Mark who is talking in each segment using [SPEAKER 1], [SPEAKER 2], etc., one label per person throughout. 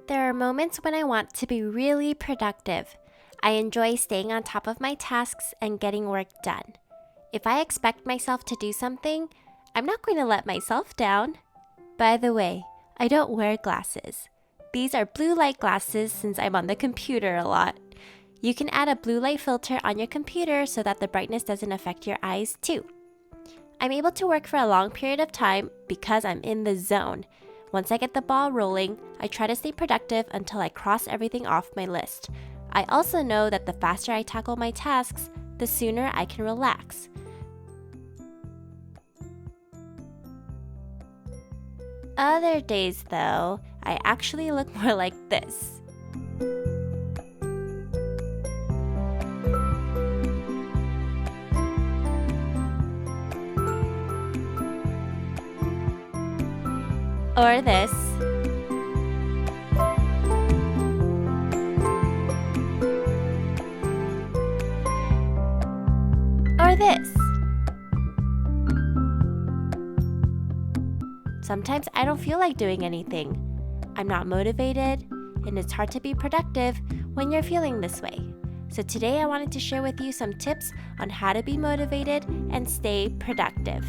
[SPEAKER 1] There are moments when I want to be really productive. I enjoy staying on top of my tasks and getting work done. If I expect myself to do something, I'm not going to let myself down. By the way, I don't wear glasses. These are blue light glasses since I'm on the computer a lot. You can add a blue light filter on your computer so that the brightness doesn't affect your eyes too. I'm able to work for a long period of time because I'm in the zone. Once I get the ball rolling, I try to stay productive until I cross everything off my list. I also know that the faster I tackle my tasks, the sooner I can relax. Other days, though, I actually look more like this. Or this. Or this. Sometimes I don't feel like doing anything. I'm not motivated, and it's hard to be productive when you're feeling this way. So today I wanted to share with you some tips on how to be motivated and stay productive.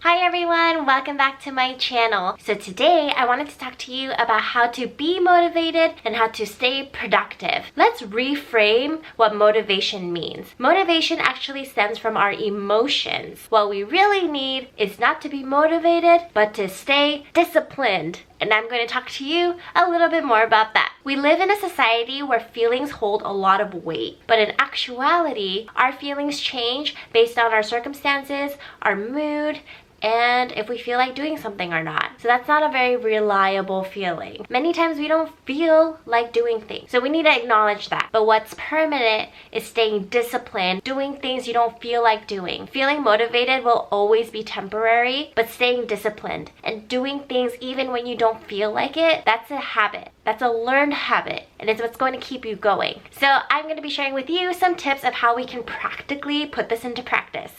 [SPEAKER 1] Hi everyone, welcome back to my channel. So today I wanted to talk to you about how to be motivated and how to stay productive. Let's reframe what motivation means. Motivation actually stems from our emotions. What we really need is not to be motivated, but to stay disciplined. And I'm going to talk to you a little bit more about that. We live in a society where feelings hold a lot of weight, but in actuality, our feelings change based on our circumstances, our mood, and if we feel like doing something or not. So that's not a very reliable feeling. Many times we don't feel like doing things. So we need to acknowledge that. But what's permanent is staying disciplined, doing things you don't feel like doing. Feeling motivated will always be temporary, but staying disciplined and doing things even when you don't feel like it, that's a habit. That's a learned habit, and it's what's going to keep you going. So I'm going to be sharing with you some tips of how we can practically put this into practice.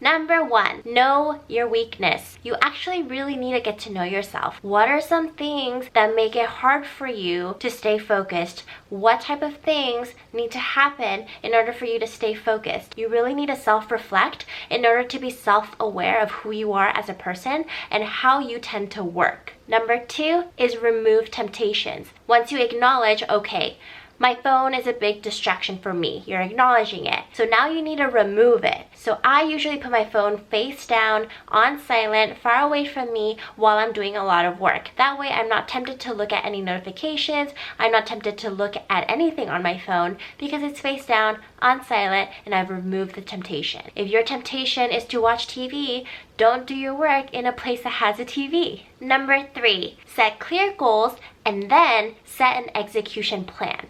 [SPEAKER 1] Number 1, know your weakness. You actually really need to get to know yourself. What are some things that make it hard for you to stay focused? What type of things need to happen in order for you to stay focused? You really need to self-reflect in order to be self-aware of who you are as a person and how you tend to work. Number 2 is remove temptations. Once you acknowledge, okay, my phone is a big distraction for me. You're acknowledging it. So now you need to remove it. So I usually put my phone face down, on silent, far away from me while I'm doing a lot of work. That way I'm not tempted to look at any notifications. I'm not tempted to look at anything on my phone because it's face down, on silent, and I've removed the temptation. If your temptation is to watch TV, don't do your work in a place that has a TV. Number 3, set clear goals and then set an execution plan.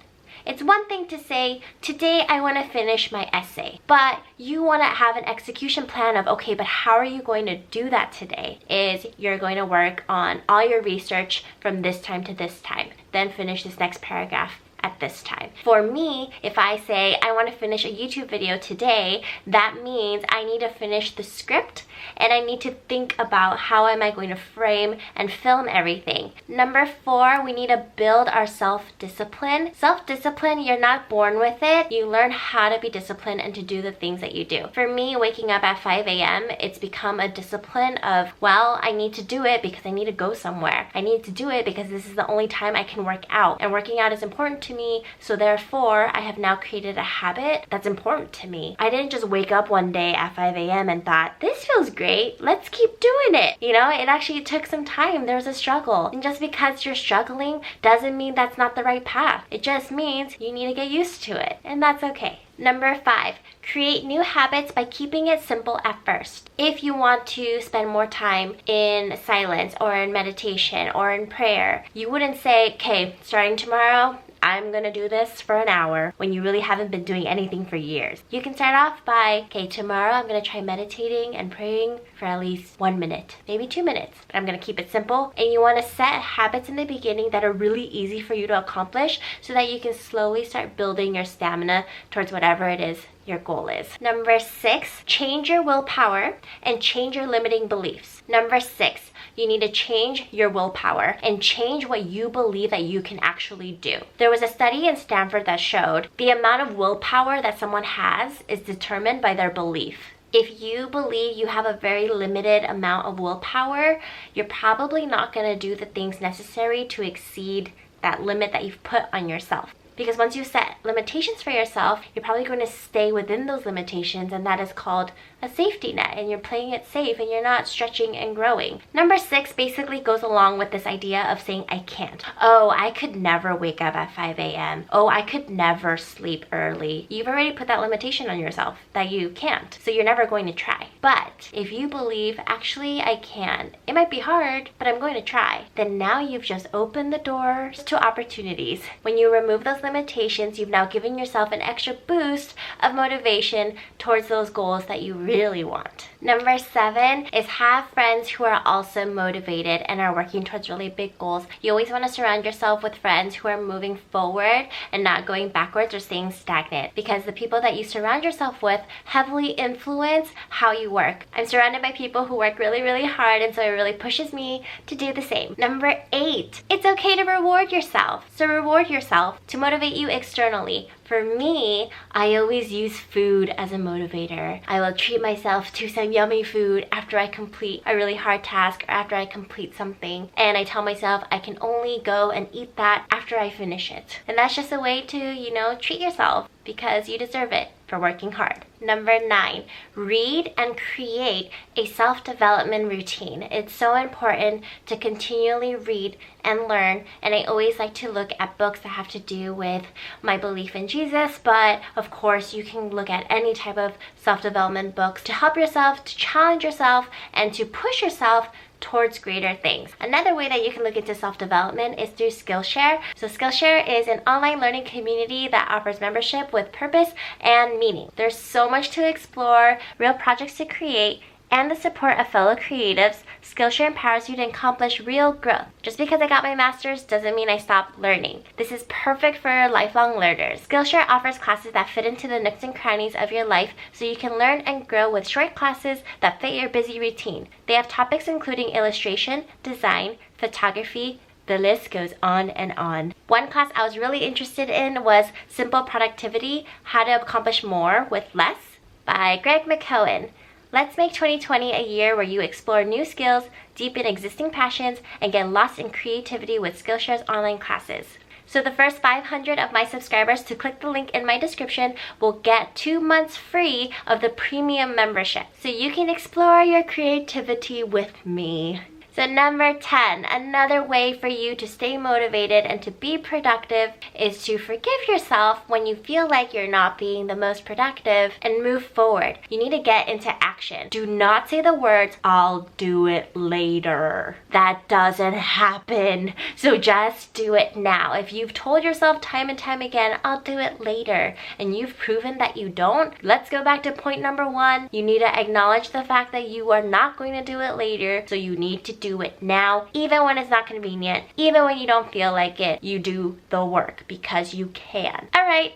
[SPEAKER 1] It's one thing to say, today I want to finish my essay, but you want to have an execution plan of, okay, but how are you going to do that today? Is you're going to work on all your research from this time to this time, then finish this next paragraph at this time. For me, if I say I want to finish a YouTube video today, that means I need to finish the script and I need to think about how am I going to frame and film everything. Number 4, we need to build our self-discipline. Self-discipline, you're not born with it. You learn how to be disciplined and to do the things that you do. For me, waking up at 5 a.m., it's become a discipline of, well, I need to do it because I need to go somewhere. I need to do it because this is the only time I can work out. And working out is important to me, so therefore I have now created a habit that's important to me. I didn't just wake up one day at 5 a.m. and thought, this feels great, let's keep doing it. You know, it actually took some time. There was a struggle. And just because you're struggling doesn't mean that's not the right path. It just means you need to get used to it, and that's okay. Number 5, create new habits by keeping it simple at first. If you want to spend more time in silence or in meditation or in prayer, you wouldn't say, okay, starting tomorrow, I'm gonna do this for an hour when you really haven't been doing anything for years. You can start off by, okay, tomorrow I'm gonna try meditating and praying for at least 1 minute, maybe 2 minutes. But I'm gonna keep it simple. And you wanna set habits in the beginning that are really easy for you to accomplish so that you can slowly start building your stamina towards whatever it is your goal is. Number 6, change your willpower and change your limiting beliefs. Number 6, you need to change your willpower and change what you believe that you can actually do. There was a study in Stanford that showed the amount of willpower that someone has is determined by their belief. If you believe you have a very limited amount of willpower, you're probably not going to do the things necessary to exceed that limit that you've put on yourself. Because once you set limitations for yourself, you're probably going to stay within those limitations, and that is called a safety net, and you're playing it safe and you're not stretching and growing. Number 6 basically goes along with this idea of saying I can't. Oh, I could never wake up at 5 a.m. Oh, I could never sleep early. You've already put that limitation on yourself that you can't, so you're never going to try. But if you believe, actually I can, it might be hard, but I'm going to try, then now you've just opened the doors to opportunities. When you remove those limitations, you've now given yourself an extra boost of motivation towards those goals that you really want. Number 7 is have friends who are also motivated and are working towards really big goals. You always want to surround yourself with friends who are moving forward and not going backwards or staying stagnant, because the people that you surround yourself with heavily influence how you work. I'm surrounded by people who work really, really hard, and so it really pushes me to do the same. Number 8, it's okay to reward yourself. So reward yourself to motivate you externally. For me, I always use food as a motivator. I will treat myself to some yummy food after I complete a really hard task or after I complete something. And I tell myself I can only go and eat that after I finish it. And that's just a way to, treat yourself because you deserve it for working hard. Number 9, read and create a self-development routine. It's so important to continually read and learn, and I always like to look at books that have to do with my belief in Jesus, but of course you can look at any type of self-development books to help yourself, to challenge yourself, and to push yourself towards greater things. Another way that you can look into self-development is through Skillshare. So Skillshare is an online learning community that offers membership with purpose and meaning. There's so much to explore, real projects to create, and the support of fellow creatives. Skillshare empowers you to accomplish real growth. Just because I got my master's doesn't mean I stopped learning. This is perfect for lifelong learners. Skillshare offers classes that fit into the nooks and crannies of your life, so you can learn and grow with short classes that fit your busy routine. They have topics including illustration, design, photography. The list goes on and on. One class I was really interested in was Simple Productivity: How to Accomplish More with Less by Greg McKeown. Let's make 2020 a year where you explore new skills, deepen existing passions, and get lost in creativity with Skillshare's online classes. So the first 500 of my subscribers to click the link in my description will get 2 months free of the premium membership, so you can explore your creativity with me. So number 10, another way for you to stay motivated and to be productive is to forgive yourself when you feel like you're not being the most productive and move forward. You need to get into action. Do not say the words, I'll do it later. That doesn't happen. So just do it now. If you've told yourself time and time again, I'll do it later, and you've proven that you don't, let's go back to point number 1. You need to acknowledge the fact that you are not going to do it later, so you need to do it now, even when it's not convenient, even when you don't feel like it. You do the work because you can. All right.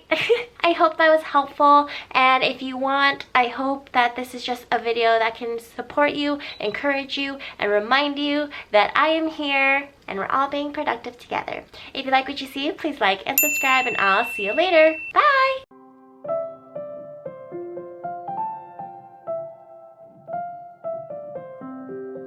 [SPEAKER 1] I hope that was helpful, and if you want, I hope that this is just a video that can support you, encourage you, and remind you that I am here and we're all being productive together. If you like what you see, please like and subscribe, and I'll see you later. Bye!